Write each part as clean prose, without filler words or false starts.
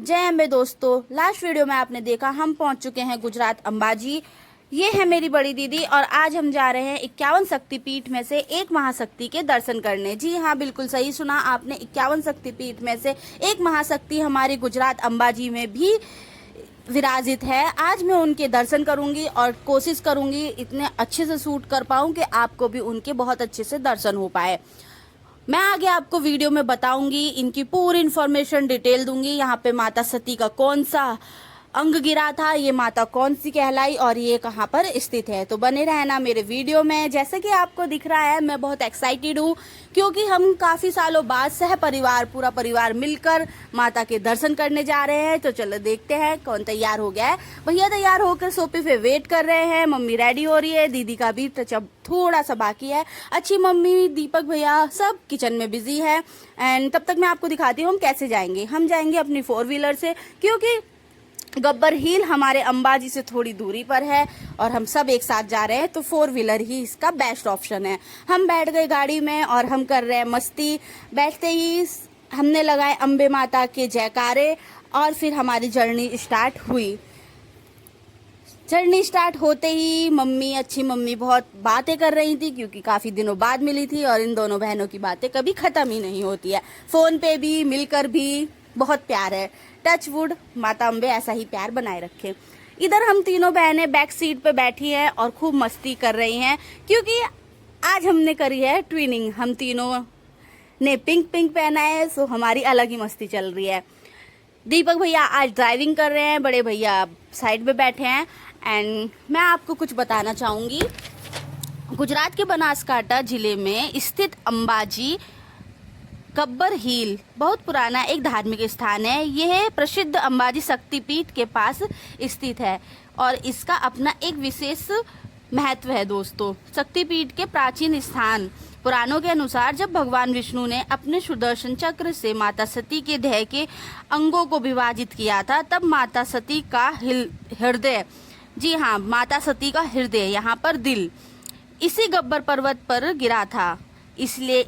जय अम्बे दोस्तों। Last video में आपने देखा हम पहुंच चुके हैं गुजरात अंबाजी। ये है मेरी बड़ी दीदी और आज हम जा रहे हैं 51 शक्तिपीठ में से एक महाशक्ति के दर्शन करने। जी हाँ, बिल्कुल सही सुना आपने, 51 शक्तिपीठ में से एक महाशक्ति हमारी गुजरात अंबाजी में भी विराजित है। आज मैं उनके दर्शन करूंगी और कोशिश करूंगी इतने अच्छे से शूट कर पाऊं कि आपको भी उनके बहुत अच्छे से दर्शन हो पाए। मैं आगे आपको वीडियो में बताऊंगी, इनकी पूरी इन्फॉर्मेशन डिटेल दूंगी। यहाँ पे माता सती का कौन सा अंग गिरा था, ये माता कौन सी कहलाई और ये कहाँ पर स्थित है। तो बने रहना मेरे वीडियो में। जैसे कि आपको दिख रहा है मैं बहुत एक्साइटेड हूँ क्योंकि हम काफ़ी सालों बाद सह परिवार पूरा परिवार मिलकर माता के दर्शन करने जा रहे हैं। तो चलो देखते हैं कौन तैयार हो गया है। भैया तैयार होकर सोफे पे वेट कर रहे हैं, मम्मी रेडी हो रही है, दीदी का भी टचअप थोड़ा सा बाकी है। अच्छी मम्मी, दीपक भैया सब किचन में बिजी है। एंड तब तक मैं आपको दिखाती हूँ हम कैसे जाएंगे। हम जाएंगे अपनी 4 व्हीलर से क्योंकि गब्बर हिल हमारे अंबाजी से थोड़ी दूरी पर है और हम सब एक साथ जा रहे हैं, तो 4 व्हीलर ही इसका बेस्ट ऑप्शन है। हम बैठ गए गाड़ी में और हम कर रहे हैं मस्ती। बैठते ही हमने लगाए अम्बे माता के जयकारे और फिर हमारी जर्नी स्टार्ट हुई। जर्नी स्टार्ट होते ही मम्मी, अच्छी मम्मी बहुत बातें कर रही थी क्योंकि काफ़ी दिनों बाद मिली थी और इन दोनों बहनों की बातें कभी ख़त्म ही नहीं होती है। फ़ोन पे भी, मिलकर भी बहुत प्यार है। टच वुड माता अम्बे ऐसा ही प्यार बनाए रखे। इधर हम तीनों बहनें बैक सीट पे बैठी हैं और खूब मस्ती कर रही हैं क्योंकि आज हमने करी है ट्विनिंग। हम तीनों ने पिंक पिंक पहना है, सो हमारी अलग ही मस्ती चल रही है। दीपक भैया आज ड्राइविंग कर रहे हैं, बड़े भैया साइड पे बैठे हैं। एंड मैं आपको कुछ बताना चाहूँगी। गुजरात के बनासकांठा जिले में स्थित अंबाजी गब्बर हिल बहुत पुराना एक धार्मिक स्थान है। यह प्रसिद्ध अंबाजी शक्तिपीठ के पास स्थित है और इसका अपना एक विशेष महत्व है दोस्तों। शक्तिपीठ के प्राचीन स्थान पुराणों के अनुसार जब भगवान विष्णु ने अपने सुदर्शन चक्र से माता सती के देह के अंगों को विभाजित किया था, तब माता सती का हृदय, जी हाँ, माता सती का हृदय यहाँ पर दिल, इसी गब्बर पर्वत पर गिरा था। इसलिए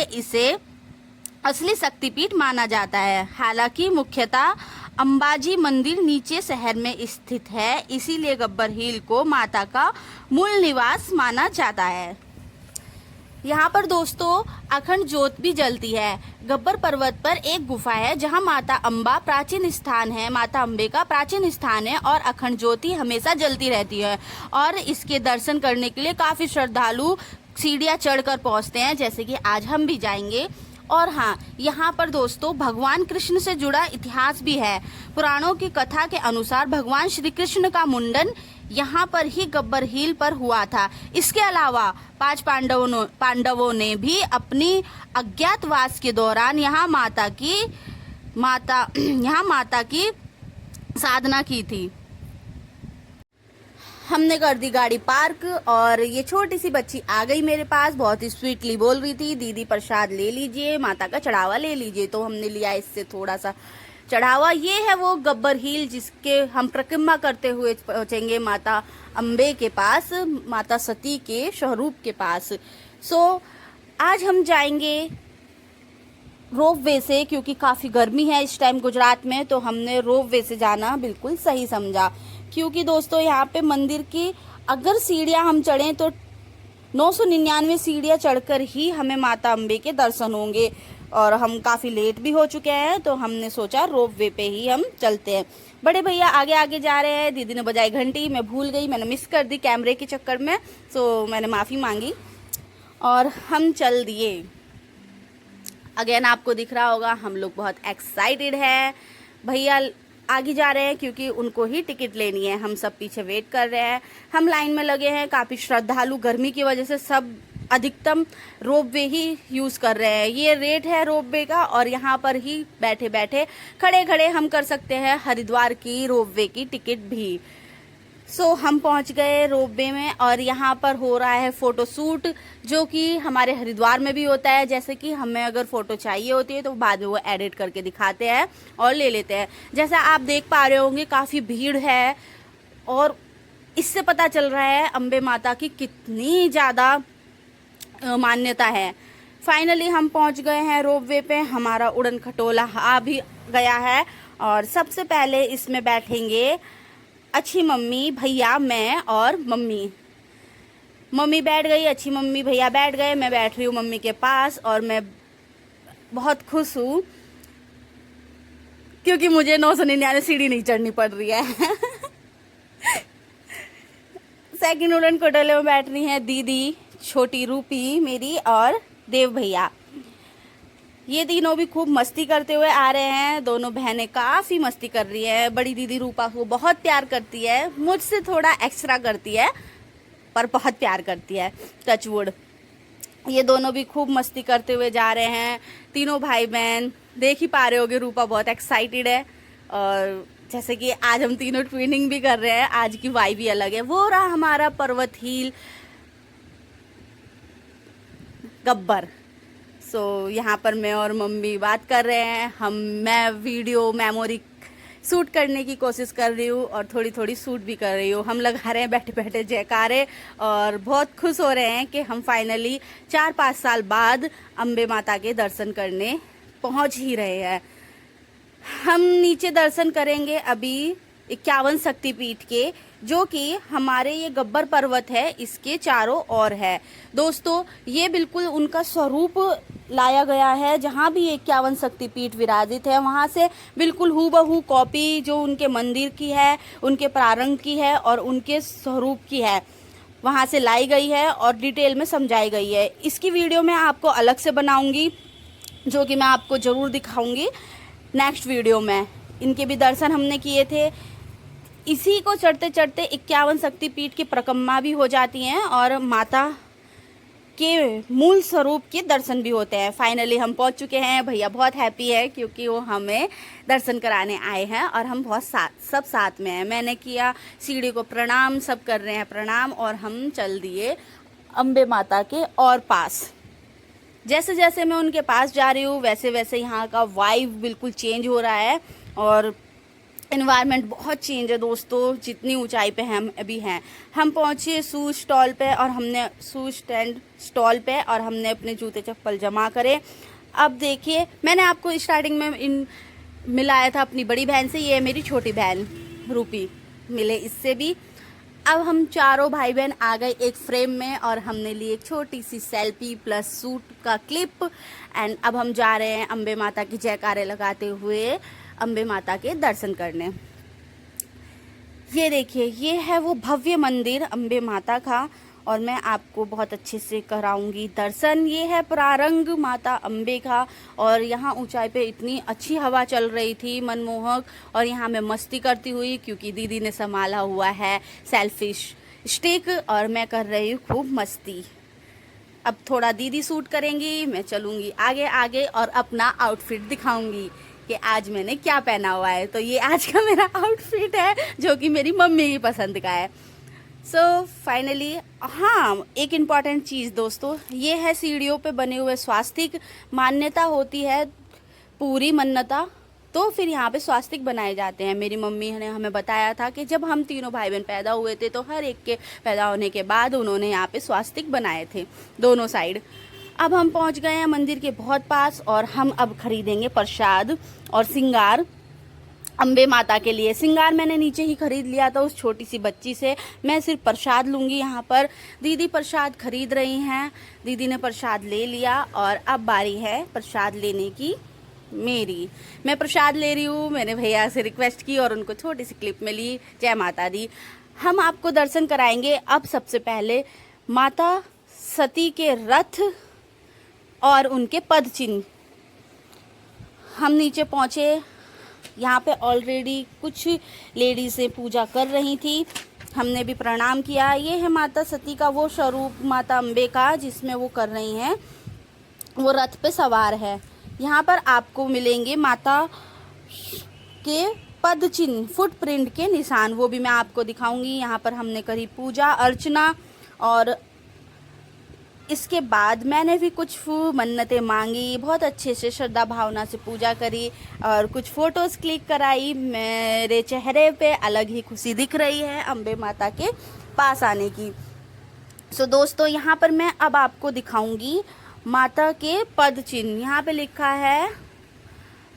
इसे असली शक्तिपीठ माना जाता है। हालांकि मुख्यतः अंबाजी मंदिर नीचे शहर में स्थित है, इसीलिए गब्बर हिल को माता का मूल निवास माना जाता है। यहाँ पर दोस्तों अखंड ज्योत भी जलती है। गब्बर पर्वत पर एक गुफा है जहाँ माता अम्बा प्राचीन स्थान है, माता अम्बे का प्राचीन स्थान है और अखंड ज्योति हमेशा जलती रहती है। और इसके दर्शन करने के लिए काफ़ी श्रद्धालु सीढ़ियाँ चढ़कर पहुँचते हैं, जैसे कि आज हम भी जाएंगे। और हाँ, यहाँ पर दोस्तों भगवान कृष्ण से जुड़ा इतिहास भी है। पुराणों की कथा के अनुसार भगवान श्री कृष्ण का मुंडन यहाँ पर ही गब्बर हिल पर हुआ था। इसके अलावा 5 पांडवों ने भी अपनी अज्ञातवास के दौरान यहाँ माता की साधना की थी। हमने कर दी गाड़ी पार्क और ये छोटी सी बच्ची आ गई मेरे पास, बहुत ही स्वीटली बोल रही थी, दीदी प्रसाद ले लीजिए, माता का चढ़ावा ले लीजिए। तो हमने लिया इससे थोड़ा सा चढ़ावा। ये है वो गब्बर हिल जिसके हम परिक्रमा करते हुए पहुँचेंगे माता अम्बे के पास, माता सती के स्वरूप के पास। सो आज हम जाएंगे रोप वे से क्योंकि काफ़ी गर्मी है इस टाइम गुजरात में, तो हमने रोप वे से जाना बिल्कुल सही समझा। क्योंकि दोस्तों यहाँ पे मंदिर की अगर सीढ़ियाँ हम चढ़ें तो 999 सीढ़ियाँ चढ़कर ही हमें माता अम्बे के दर्शन होंगे और हम काफ़ी लेट भी हो चुके हैं, तो हमने सोचा रोप वे पे ही हम चलते हैं। बड़े भैया आगे आगे जा रहे हैं, दीदी ने बजाई घंटी, मैं भूल गई, मैंने मिस कर दी कैमरे के चक्कर में, सो मैंने माफ़ी मांगी और हम चल दिए। अगेन आपको दिख रहा होगा हम लोग बहुत एक्साइटेड हैं। भैया आगे जा रहे हैं क्योंकि उनको ही टिकट लेनी है, हम सब पीछे वेट कर रहे हैं। हम लाइन में लगे हैं, काफ़ी श्रद्धालु गर्मी की वजह से सब अधिकतम रोप वे ही यूज़ कर रहे हैं। ये रेट है रोप वे का और यहाँ पर ही बैठे बैठे खड़े खड़े हम कर सकते हैं हरिद्वार की रोप वे की टिकट भी। सो हम पहुंच गए रोप वे में और यहाँ पर हो रहा है फ़ोटो शूट, जो कि हमारे हरिद्वार में भी होता है। जैसे कि हमें अगर फ़ोटो चाहिए होती है तो बाद में वो एडिट करके दिखाते हैं और ले लेते हैं। जैसा आप देख पा रहे होंगे काफ़ी भीड़ है और इससे पता चल रहा है अम्बे माता की कितनी ज़्यादा मान्यता है। फाइनली हम पहुंच गए हैं रोपवे पे। हमारा उड़न खटोला आ भी गया है और सबसे पहले इसमें बैठेंगे अच्छी मम्मी, भैया, मैं और मम्मी। मम्मी बैठ गई, अच्छी मम्मी भैया बैठ गए, मैं बैठ रही हूँ मम्मी के पास और मैं बहुत खुश हूँ क्योंकि मुझे 999 सीढ़ी नहीं चढ़नी पड़ रही है। सेकंड उड़न खटोले में बैठ रही हैं दीदी, छोटी रूपी मेरी और देव भैया। ये तीनों भी खूब मस्ती करते हुए आ रहे हैं। दोनों बहनें काफ़ी मस्ती कर रही है। बड़ी दीदी रूपा को बहुत प्यार करती है, मुझसे थोड़ा एक्स्ट्रा करती है पर बहुत प्यार करती है, टचवुड। ये दोनों भी खूब मस्ती करते हुए जा रहे हैं, तीनों भाई बहन। देख ही पा रहे होगे रूपा बहुत एक्साइटेड है और जैसे कि आज हम तीनों ट्विनिंग भी कर रहे हैं, आज की वाइब भी अलग है। वो रहा हमारा पर्वत हिल गब्बर। सो यहाँ पर मैं और मम्मी बात कर रहे हैं। मैं वीडियो मेमोरी शूट करने की कोशिश कर रही हूँ और थोड़ी थोड़ी शूट भी कर रही हूँ। हम लगा रहे हैं बैठे बैठे जयकारे और बहुत खुश हो रहे हैं कि हम फाइनली 4-5 साल बाद अम्बे माता के दर्शन करने पहुँच ही रहे हैं। हम नीचे दर्शन करेंगे अभी 51 शक्तिपीठ के, जो कि हमारे ये गब्बर पर्वत है, इसके चारों ओर है। दोस्तों ये बिल्कुल उनका स्वरूप लाया गया है। जहाँ भी 51 शक्तिपीठ विराजित है वहाँ से बिल्कुल हूबहू कॉपी जो उनके मंदिर की है, उनके प्रारंभ की है और उनके स्वरूप की है, वहाँ से लाई गई है और डिटेल में समझाई गई है। इसकी वीडियो मैं आपको अलग से बनाऊंगी, जो कि मैं आपको ज़रूर दिखाऊंगी नेक्स्ट वीडियो में। इनके भी दर्शन हमने किए थे। इसी को चढ़ते चढ़ते 51 शक्तिपीठ की परिक्रमा भी हो जाती हैं और माता के मूल स्वरूप के दर्शन भी होते हैं। फाइनली हम पहुंच चुके हैं। भैया बहुत हैप्पी है क्योंकि वो हमें दर्शन कराने आए हैं और हम बहुत सब साथ में हैं। मैंने किया सीढ़ी को प्रणाम, सब कर रहे हैं प्रणाम और हम चल दिए अम्बे माता के और पास। जैसे जैसे मैं उनके पास जा रही हूँ वैसे वैसे यहाँ का वाइब बिल्कुल चेंज हो रहा है और एनवायरनमेंट बहुत चेंज है दोस्तों। जितनी ऊंचाई पे हम अभी हैं, हम पहुँचे शूज स्टॉल पे और हमने शूज स्टैंड स्टॉल पे और हमने अपने जूते चप्पल जमा करे। अब देखिए, मैंने आपको स्टार्टिंग में मिलाया था अपनी बड़ी बहन से। ये है मेरी छोटी बहन रूपी, मिले इससे भी। अब हम चारों भाई बहन आ गए एक फ्रेम में और हमने ली एक छोटी सी सेल्फी प्लस सूट का क्लिप। एंड अब हम जा रहे हैं अम्बे माता की जयकारे लगाते हुए अम्बे माता के दर्शन करने। ये देखिए, ये है वो भव्य मंदिर अम्बे माता का और मैं आपको बहुत अच्छे से कराऊंगी दर्शन। ये है प्रारंभ माता अम्बे का और यहाँ ऊंचाई पे इतनी अच्छी हवा चल रही थी मनमोहक, और यहाँ मैं मस्ती करती हुई क्योंकि दीदी ने संभाला हुआ है सेल्फी स्टिक और मैं कर रही हूँ खूब मस्ती। अब थोड़ा दीदी शूट करेंगी, मैं चलूँगी आगे आगे और अपना आउटफिट दिखाऊंगी कि आज मैंने क्या पहना हुआ है। तो ये आज का मेरा आउटफिट है जो कि मेरी मम्मी की पसंद का है। सो फाइनली हाँ, एक इम्पॉर्टेंट चीज़ दोस्तों, ये है सीढ़ियों पे बने हुए स्वास्तिक। मान्यता होती है पूरी मन्नता तो फिर यहाँ पे स्वास्तिक बनाए जाते हैं। मेरी मम्मी ने हमें बताया था कि जब हम तीनों भाई बहन पैदा हुए थे तो हर एक के पैदा होने के बाद उन्होंने यहाँ पे स्वास्तिक बनाए थे दोनों साइड। अब हम पहुँच गए हैं मंदिर के बहुत पास और हम अब खरीदेंगे प्रसाद और सिंगार अम्बे माता के लिए। सिंगार मैंने नीचे ही खरीद लिया था उस छोटी सी बच्ची से। मैं सिर्फ प्रसाद लूँगी यहाँ पर। दीदी प्रसाद खरीद रही हैं, दीदी ने प्रसाद ले लिया और अब बारी है प्रसाद लेने की मेरी। मैं प्रसाद ले रही हूँ। मैंने भैया से रिक्वेस्ट की और उनको छोटी सी क्लिप में ली। जय माता दी। हम आपको दर्शन कराएंगे। अब सबसे पहले माता सती के रथ और उनके पद चिन्ह। हम नीचे पहुँचे, यहाँ पे ऑलरेडी कुछ लेडीज़ें पूजा कर रही थी, हमने भी प्रणाम किया। ये है माता सती का वो स्वरूप माता अम्बे का जिसमें वो कर रही हैं, वो रथ पे सवार है। यहाँ पर आपको मिलेंगे माता के पद चिन्ह, फुटप्रिंट के निशान, वो भी मैं आपको दिखाऊंगी। यहाँ पर हमने करी पूजा अर्चना और इसके बाद मैंने भी कुछ मन्नतें मांगी, बहुत अच्छे से श्रद्धा भावना से पूजा करी और कुछ फ़ोटोज़ क्लिक कराई। मेरे चेहरे पे अलग ही खुशी दिख रही है अम्बे माता के पास आने की। सो दोस्तों, यहाँ पर मैं अब आपको दिखाऊंगी माता के पद चिन्ह, यहाँ पे लिखा है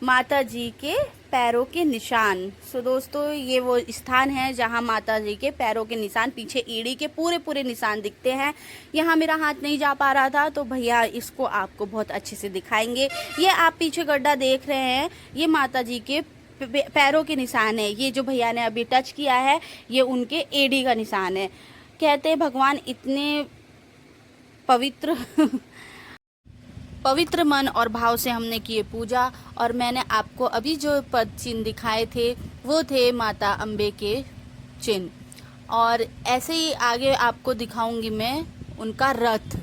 माता जी के पैरों के निशान। सो दोस्तों ये वो स्थान है जहाँ माता जी के पैरों के निशान, पीछे ईड़ी के पूरे पूरे निशान दिखते हैं। यहाँ मेरा हाथ नहीं जा पा रहा था तो भैया इसको आपको बहुत अच्छे से दिखाएंगे। ये आप पीछे गड्ढा देख रहे हैं, ये माता जी के पैरों के निशान है। ये जो भैया ने अभी टच किया है ये उनके एड़ी का निशान है। कहते हैं भगवान इतने पवित्र पवित्र मन और भाव से हमने किए पूजा। और मैंने आपको अभी जो पद चिन्ह दिखाए थे वो थे माता अम्बे के चिन्ह। और ऐसे ही आगे आपको दिखाऊंगी मैं उनका रथ।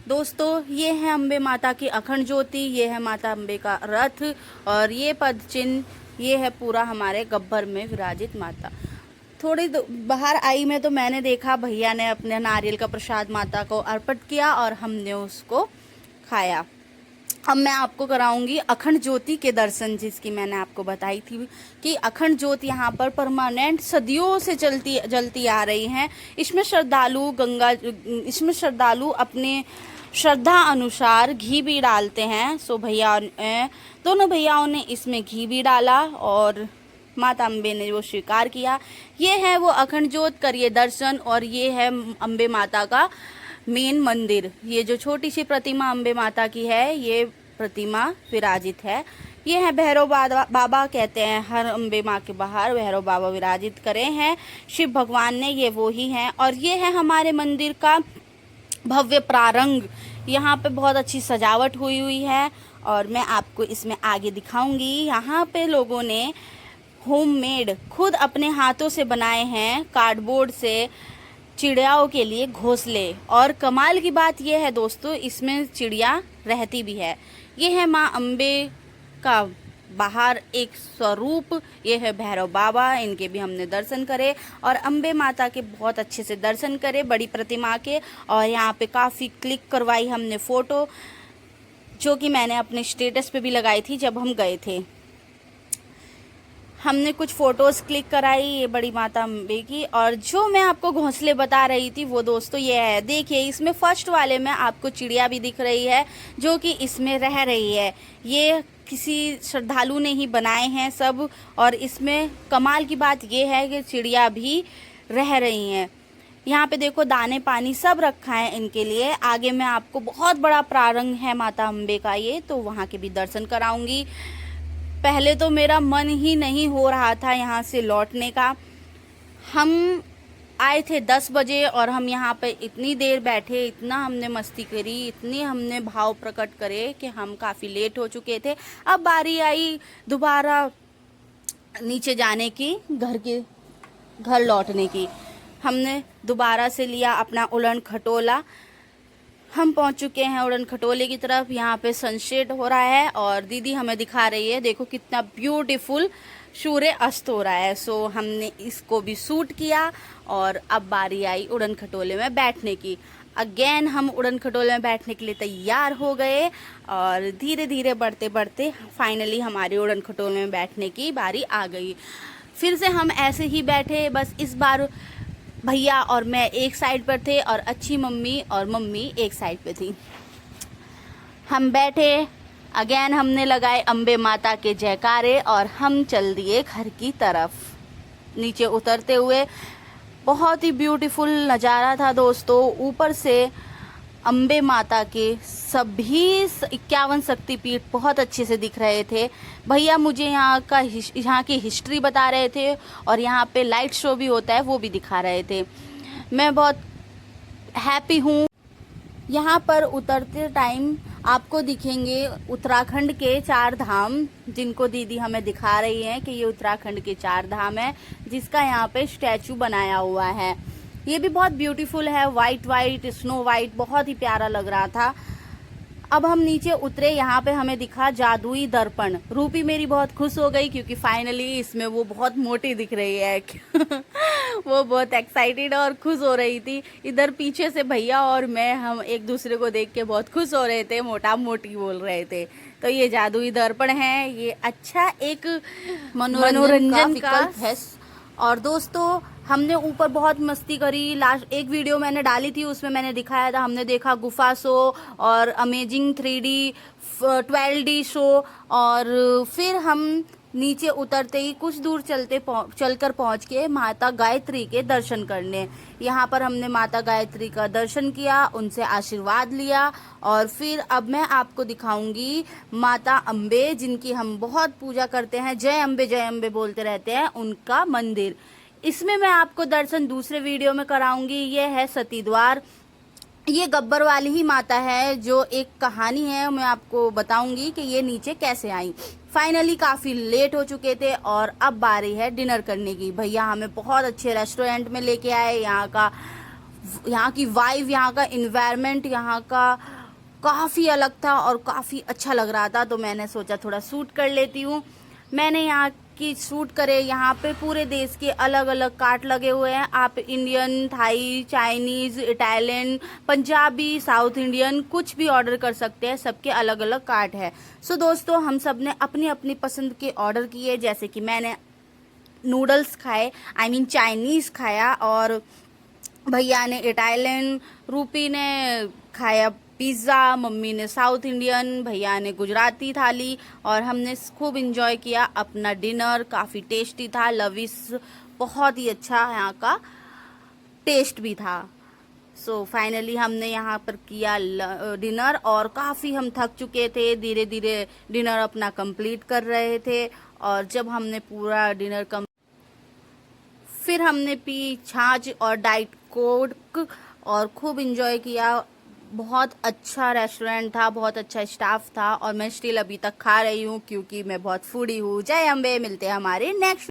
दोस्तों ये है अम्बे माता की अखंड ज्योति, ये है माता अम्बे का रथ और ये पद चिन्ह, ये है पूरा हमारे गब्बर में विराजित माता। थोड़ी बाहर आई मैं तो मैंने देखा भैया ने अपने नारियल का प्रसाद माता को अर्पित किया और हमने उसको खाया। अब मैं आपको कराऊंगी अखंड ज्योति के दर्शन, जिसकी मैंने आपको बताई थी कि अखंड ज्योति यहाँ पर परमानेंट सदियों से जलती आ रही हैं। इसमें श्रद्धालु अपने श्रद्धा अनुसार घी भी डालते हैं। सो दोनों भैयाओं ने इसमें घी भी डाला और माता अम्बे ने वो स्वीकार किया। ये है वो अखंड ज्योत, करिए दर्शन। और ये है अम्बे माता का मेन मंदिर। ये जो छोटी सी प्रतिमा अम्बे माता की है ये प्रतिमा विराजित है। ये है भैरव बाबा, कहते हैं हर अम्बे माँ के बाहर भैरव बाबा विराजित करे हैं शिव भगवान ने, ये वो ही हैं। और ये है हमारे मंदिर का भव्य प्रारंग, यहाँ पे बहुत अच्छी सजावट हुई है और मैं आपको इसमें आगे दिखाऊंगी। यहाँ पे लोगों ने होममेड खुद अपने हाथों से बनाए हैं कार्डबोर्ड से चिड़ियाओं के लिए घोंसले। और कमाल की बात यह है दोस्तों इसमें चिड़िया रहती भी है। ये है माँ अम्बे का बाहर एक स्वरूप, ये है भैरव बाबा, इनके भी हमने दर्शन करे और अम्बे माता के बहुत अच्छे से दर्शन करे बड़ी प्रतिमा के। और यहाँ पे काफ़ी क्लिक करवाई हमने फ़ोटो, जो कि मैंने अपने स्टेटस पे भी लगाई थी जब हम गए थे। हमने कुछ फ़ोटोज़ क्लिक कराई ये बड़ी माता अम्बे की। और जो मैं आपको घोंसले बता रही थी वो दोस्तों ये है, देखिए इसमें फर्स्ट वाले में आपको चिड़िया भी दिख रही है जो कि इसमें रह रही है। ये किसी श्रद्धालु ने ही बनाए हैं सब। और इसमें कमाल की बात ये है कि चिड़िया भी रह रही हैं। यहाँ पे देखो दाने पानी सब रखा है इनके लिए। आगे मैं आपको बहुत बड़ा प्रांगण है माता अम्बे का ये, तो वहाँ के भी दर्शन कराऊंगी। पहले तो मेरा मन ही नहीं हो रहा था यहाँ से लौटने का। हम आए थे 10 बजे और हम यहाँ पे इतनी देर बैठे, इतना हमने मस्ती करी, इतनी हमने भाव प्रकट करे कि हम काफ़ी लेट हो चुके थे। अब बारी आई दोबारा नीचे जाने की, घर लौटने की। हमने दोबारा से लिया अपना उड़न खटोला। हम पहुंच चुके हैं उड़न खटोले की तरफ। यहाँ पे सनसेट हो रहा है और दीदी हमें दिखा रही है, देखो कितना ब्यूटीफुल सूर्य अस्त हो रहा है। सो हमने इसको भी शूट किया और अब बारी आई उड़न खटोले में बैठने की। अगेन हम उड़न खटोले में बैठने के लिए तैयार हो गए और धीरे धीरे बढ़ते बढ़ते फाइनली हमारी उड़न खटोले में बैठने की बारी आ गई। फिर से हम ऐसे ही बैठे, बस इस बार भैया और मैं एक साइड पर थे और अच्छी मम्मी और मम्मी एक साइड पे थी। हम बैठे, अगेन हमने लगाए अम्बे माता के जयकारे और हम चल दिए घर की तरफ। नीचे उतरते हुए बहुत ही ब्यूटीफुल नज़ारा था दोस्तों। ऊपर से अम्बे माता के सभी 51 शक्तिपीठ बहुत अच्छे से दिख रहे थे। भैया मुझे यहाँ की हिस्ट्री बता रहे थे और यहाँ पे लाइट शो भी होता है वो भी दिखा रहे थे। मैं बहुत हैप्पी हूँ। यहाँ पर उतरते टाइम आपको दिखेंगे उत्तराखंड के 4 धाम, जिनको दीदी हमें दिखा रही हैं कि ये उत्तराखंड के 4 धाम है, जिसका यहाँ पे स्टैचू बनाया हुआ है। ये भी बहुत ब्यूटीफुल है, वाइट स्नो वाइट, बहुत ही प्यारा लग रहा था। अब हम नीचे उतरे, यहाँ पे हमें दिखा जादुई दर्पण। रूपी मेरी बहुत खुश हो गई क्योंकि फाइनली इसमें वो बहुत मोटी दिख रही है वो बहुत एक्साइटेड और खुश हो रही थी। इधर पीछे से भैया और मैं, हम एक दूसरे को देख के बहुत खुश हो रहे थे, मोटा मोटी बोल रहे थे। तो ये जादुई दर्पण है, ये अच्छा एक मनोरंजन का विकल्प है। और दोस्तों हमने ऊपर बहुत मस्ती करी। लास्ट एक वीडियो मैंने डाली थी, उसमें मैंने दिखाया था, हमने देखा गुफा शो और अमेजिंग 3D 12D शो। और फिर हम नीचे उतरते ही कुछ दूर चलकर पहुंच के माता गायत्री के दर्शन करने। यहाँ पर हमने माता गायत्री का दर्शन किया, उनसे आशीर्वाद लिया। और फिर अब मैं आपको दिखाऊंगी माता अम्बे, जिनकी हम बहुत पूजा करते हैं, जय अम्बे बोलते रहते हैं, उनका मंदिर। इसमें मैं आपको दर्शन दूसरे वीडियो में कराऊंगी। ये है सती द्वार। ये गब्बर वाली ही माता है, जो एक कहानी है, मैं आपको बताऊंगी कि ये नीचे कैसे आई। फाइनली काफ़ी लेट हो चुके थे और अब बारी है डिनर करने की। भैया हमें बहुत अच्छे रेस्टोरेंट में लेके आए। यहाँ की वाइब, यहाँ का इन्वायरमेंट, यहाँ का काफ़ी अलग था और काफ़ी अच्छा लग रहा था। तो मैंने सोचा थोड़ा शूट कर लेती हूँ। मैंने यहाँ की शूट करे। यहाँ पे पूरे देश के अलग अलग कार्ट लगे हुए हैं। आप Indian, Thai, Chinese, Italian, Punjabi, south Indian कुछ भी ऑर्डर कर सकते हैं। सबके अलग अलग कार्ट है। सो दोस्तों हम सब ने अपनी अपनी पसंद के ऑर्डर किए। जैसे कि मैंने नूडल्स खाए, आई मीन चाइनीज़ खाया, और भैया ने इटालियन, रूपी ने खाया पिज़्ज़ा, मम्मी ने साउथ इंडियन, भैया ने गुजराती थाली। और हमने खूब इंजॉय किया अपना डिनर। काफ़ी टेस्टी था, लविश, बहुत ही अच्छा यहाँ का टेस्ट भी था। सो फाइनली हमने यहाँ पर किया डिनर और काफ़ी हम थक चुके थे। धीरे धीरे डिनर अपना कंप्लीट कर रहे थे। और जब हमने पूरा डिनर फिर हमने पी छाछ और डाइट कोक और खूब इंजॉय किया। बहुत अच्छा रेस्टोरेंट था, बहुत अच्छा स्टाफ था और मैं स्टिल अभी तक खा रही हूँ क्योंकि मैं बहुत फूडी हूँ। जय अम्बे, मिलते हैं हमारे नेक्स्ट